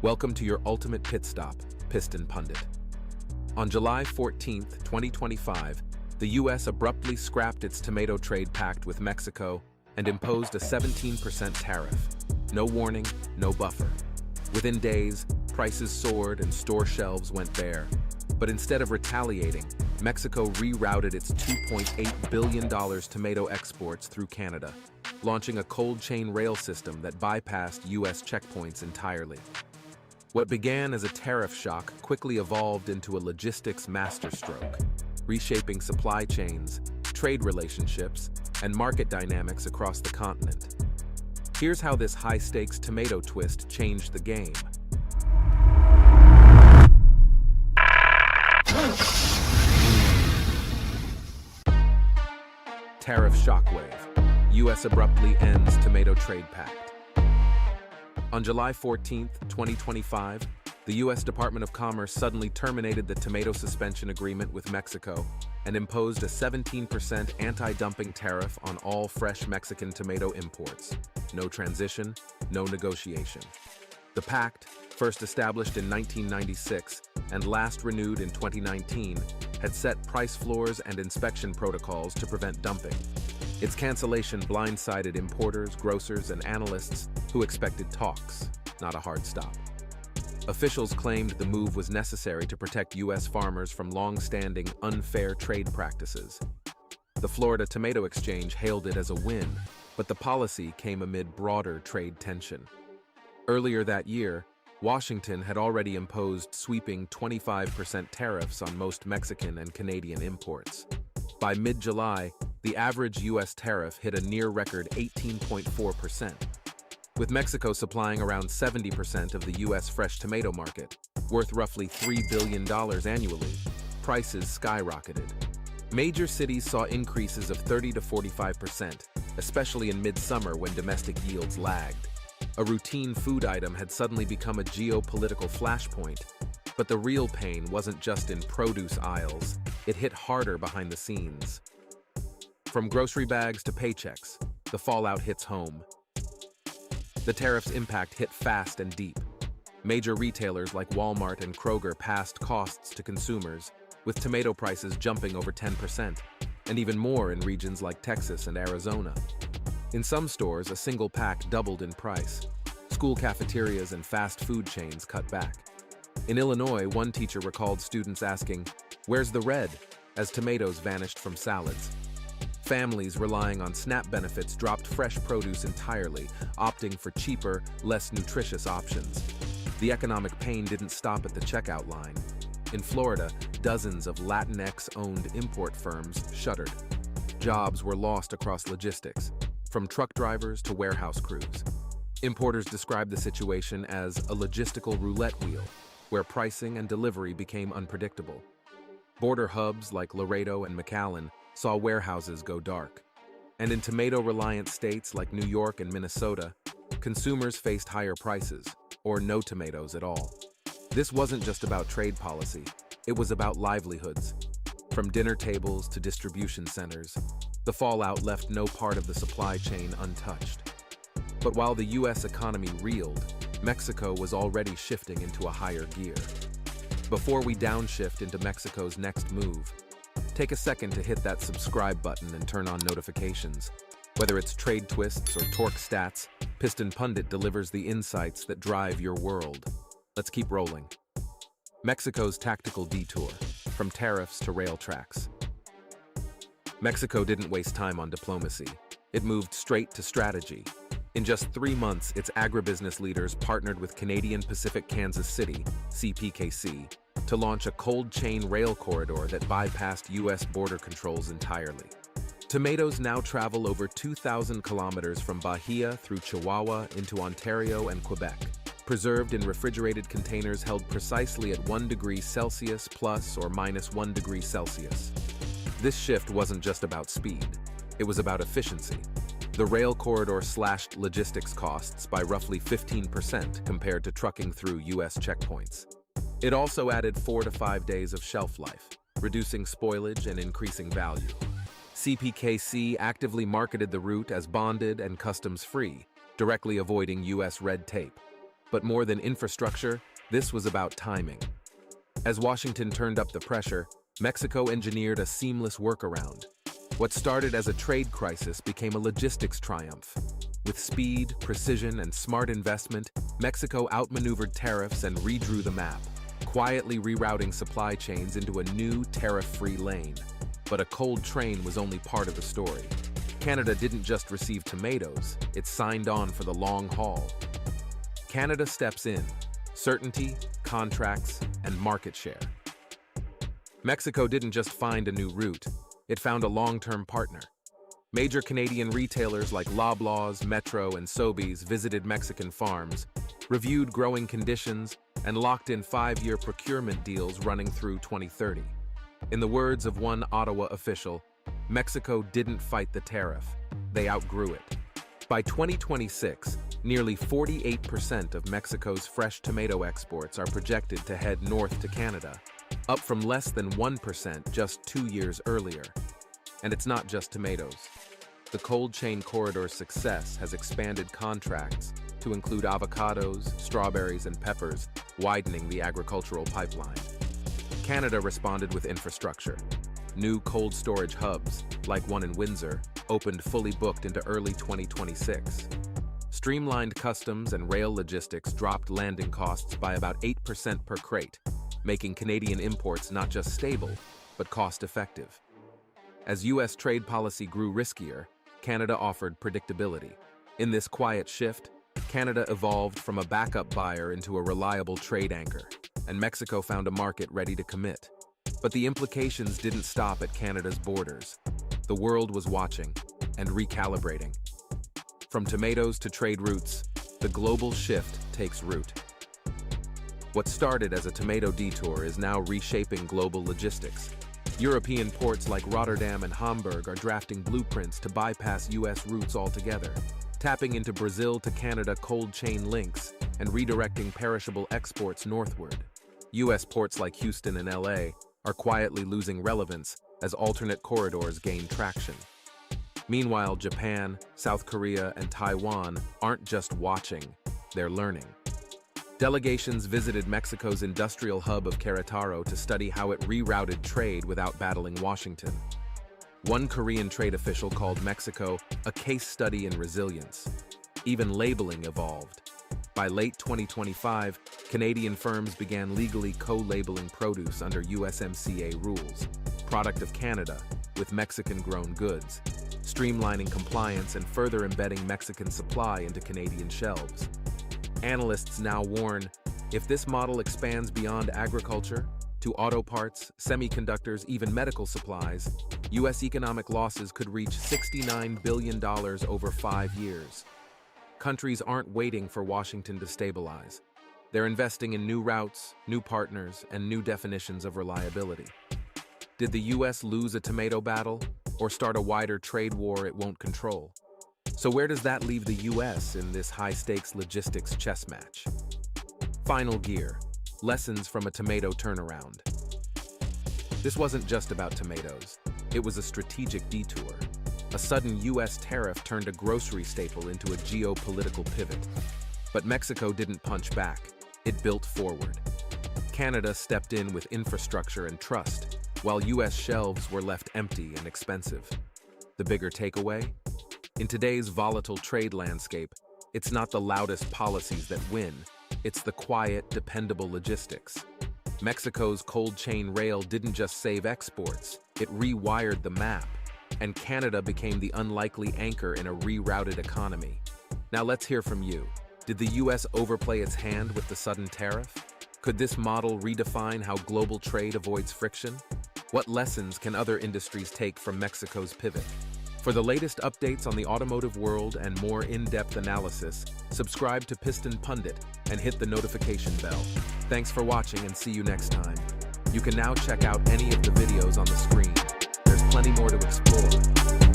Welcome to your ultimate pit stop, Piston Pundit. On July 14, 2025, the U.S. abruptly scrapped its tomato trade pact with Mexico and imposed a 17% tariff. No warning, no buffer. Within days, prices soared and store shelves went bare. But instead of retaliating, Mexico rerouted its $2.8 billion tomato exports through Canada, launching a cold chain rail system that bypassed U.S. checkpoints entirely. What began as a tariff shock quickly evolved into a logistics masterstroke, reshaping supply chains, trade relationships, and market dynamics across the continent. Here's how this high-stakes tomato twist changed the game. Tariff Shockwave. U.S. abruptly ends tomato trade pact. On July 14, 2025, the U.S. Department of Commerce suddenly terminated the tomato suspension agreement with Mexico and imposed a 17% anti-dumping tariff on all fresh Mexican tomato imports. No transition, no negotiation. The Pact, first established in 1996 and last renewed in 2019, had set price floors and inspection protocols to prevent dumping. Its cancellation blindsided importers, grocers, and analysts who expected talks, not a hard stop. Officials claimed the move was necessary to protect U.S. farmers from long-standing, unfair trade practices. The Florida Tomato Exchange hailed it as a win, but the policy came amid broader trade tension. Earlier that year, Washington had already imposed sweeping 25% tariffs on most Mexican and Canadian imports. By mid-July, the average U.S. tariff hit a near-record 18.4%. With Mexico supplying around 70% of the U.S. fresh tomato market, worth roughly $3 billion annually, prices skyrocketed. Major cities saw increases of 30 to 45%, especially in midsummer when domestic yields lagged. A routine food item had suddenly become a geopolitical flashpoint, but the real pain wasn't just in produce aisles, it hit harder behind the scenes. From grocery bags to paychecks, the fallout hits home. The tariff's impact hit fast and deep. Major retailers like Walmart and Kroger passed costs to consumers, with tomato prices jumping over 10%, and even more in regions like Texas and Arizona. In some stores, a single pack doubled in price. School cafeterias and fast food chains cut back. In Illinois, one teacher recalled students asking, "Where's the red?" as tomatoes vanished from salads. Families relying on SNAP benefits dropped fresh produce entirely, opting for cheaper, less nutritious options. The economic pain didn't stop at the checkout line. In Florida, dozens of Latinx-owned import firms shuttered. Jobs were lost across logistics, from truck drivers to warehouse crews. Importers described the situation as a logistical roulette wheel, where pricing and delivery became unpredictable. Border hubs like Laredo and McAllen saw warehouses go dark. And in tomato-reliant states like New York and Minnesota, consumers faced higher prices, or no tomatoes at all. This wasn't just about trade policy, it was about livelihoods. From dinner tables to distribution centers, the fallout left no part of the supply chain untouched. But while the U.S. economy reeled, Mexico was already shifting into a higher gear. Before we downshift into Mexico's next move, take a second to hit that subscribe button and turn on notifications. Whether it's trade twists or torque stats, Piston Pundit delivers the insights that drive your world. Let's keep rolling. Mexico's tactical detour, from tariffs to rail tracks. Mexico didn't waste time on diplomacy. It moved straight to strategy. In just 3 months, its agribusiness leaders partnered with Canadian Pacific Kansas City, CPKC, to launch a cold chain rail corridor that bypassed U.S. border controls entirely. Tomatoes now travel over 2,000 kilometers from Bahia through Chihuahua into Ontario and Quebec, preserved in refrigerated containers held precisely at 1 degree Celsius plus or minus 1 degree Celsius. This shift wasn't just about speed, it was about efficiency. The rail corridor slashed logistics costs by roughly 15% compared to trucking through U.S. checkpoints. It also added 4 to 5 days of shelf life, reducing spoilage and increasing value. CPKC actively marketed the route as bonded and customs-free, directly avoiding U.S. red tape. But more than infrastructure, this was about timing. As Washington turned up the pressure, Mexico engineered a seamless workaround. What started as a trade crisis became a logistics triumph. With speed, precision, and smart investment, Mexico outmaneuvered tariffs and redrew the map, quietly rerouting supply chains into a new tariff-free lane. But a cold train was only part of the story. Canada didn't just receive tomatoes, it signed on for the long haul. Canada steps in: certainty, contracts, and market share. Mexico didn't just find a new route, it found a long-term partner. Major Canadian retailers like Loblaws, Metro, and Sobeys visited Mexican farms, reviewed growing conditions, and locked in 5-year procurement deals running through 2030. In the words of one Ottawa official, Mexico didn't fight the tariff, they outgrew it. By 2026, nearly 48% of Mexico's fresh tomato exports are projected to head north to Canada, up from less than 1% just 2 years earlier. And it's not just tomatoes. The cold chain corridor's success has expanded contracts to include avocados, strawberries, and peppers, widening the agricultural pipeline. Canada responded with infrastructure. New cold storage hubs, like one in Windsor, opened fully booked into early 2026. Streamlined customs and rail logistics dropped landing costs by about 8% per crate, making Canadian imports not just stable, but cost-effective. As U.S. trade policy grew riskier, Canada offered predictability. In this quiet shift, Canada evolved from a backup buyer into a reliable trade anchor, and Mexico found a market ready to commit. But the implications didn't stop at Canada's borders. The world was watching and recalibrating. From tomatoes to trade routes, the global shift takes root. What started as a tomato detour is now reshaping global logistics. European ports like Rotterdam and Hamburg are drafting blueprints to bypass U.S. routes altogether, tapping into Brazil to Canada cold chain links and redirecting perishable exports northward. U.S. ports like Houston and L.A. are quietly losing relevance as alternate corridors gain traction. Meanwhile, Japan, South Korea, and Taiwan aren't just watching, they're learning. Delegations visited Mexico's industrial hub of Querétaro to study how it rerouted trade without battling Washington. One Korean trade official called Mexico a case study in resilience. Even labeling evolved. By late 2025, Canadian firms began legally co-labeling produce under USMCA rules, product of Canada, with Mexican-grown goods, streamlining compliance and further embedding Mexican supply into Canadian shelves. Analysts now warn, if this model expands beyond agriculture, to auto parts, semiconductors, even medical supplies, U.S. economic losses could reach $69 billion over 5 years. Countries aren't waiting for Washington to stabilize. They're investing in new routes, new partners, and new definitions of reliability. Did the U.S. lose a tomato battle, or start a wider trade war it won't control? So where does that leave the U.S. in this high-stakes logistics chess match? Final gear: lessons from a tomato turnaround. This wasn't just about tomatoes. It was a strategic detour. A sudden U.S. tariff turned a grocery staple into a geopolitical pivot. But Mexico didn't punch back. It built forward. Canada stepped in with infrastructure and trust, while U.S. shelves were left empty and expensive. The bigger takeaway? In today's volatile trade landscape, it's not the loudest policies that win, it's the quiet, dependable logistics. Mexico's cold chain rail didn't just save exports, it rewired the map, and Canada became the unlikely anchor in a rerouted economy. Now let's hear from you. Did the U.S. overplay its hand with the sudden tariff? Could this model redefine how global trade avoids friction? What lessons can other industries take from Mexico's pivot? For the latest updates on the automotive world and more in-depth analysis, subscribe to Piston Pundit and hit the notification bell. Thanks for watching and see you next time. You can now check out any of the videos on the screen. There's plenty more to explore.